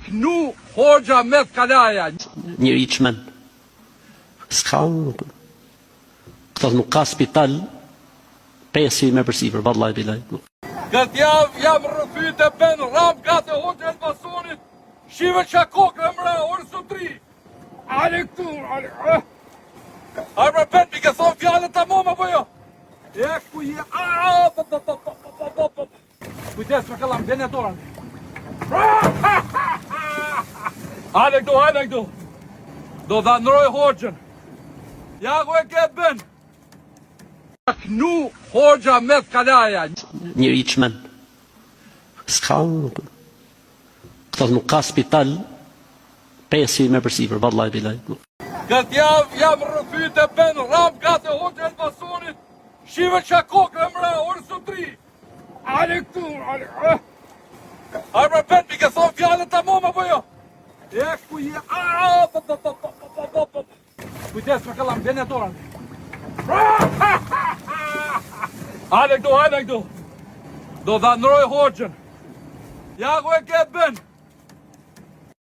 Knu Hoxha me Kalaja. Njëri çmen. S'ka, këto nuk ka spital 5 me përsipër, vallahi bilaj. Këtë javë jam rrëfyt e ben ram gati Hoxha e Elbasanit. Shive qa kokë e mra, orë së 3. Ale këtu, ale. Arë ben, mi ke thonë fjallet të moma, po jo? E ku je, kujtes me këllam, bene dorën. Ale këtu. Do dha nëroj Hoxhën. Ja ku e ke ben. Knu Hoxha me Kalaja. Njëri çmen. S'ka, këto nuk ka spital 5 me përsipër, vallahi bilaj. Këtë javë jam rrëfyt e ben ram gati Hoxha e Elbasanit. Shive qa kokë e mra, orë së 3. Ale këtu, ale. Arë ben, mi ke thonë fjallet të moma, po jo? E ku je, kujtes me këllam, bene dorën. Ale këtu. Do dha nëroj Hoxhën. Ja ku e ke ben.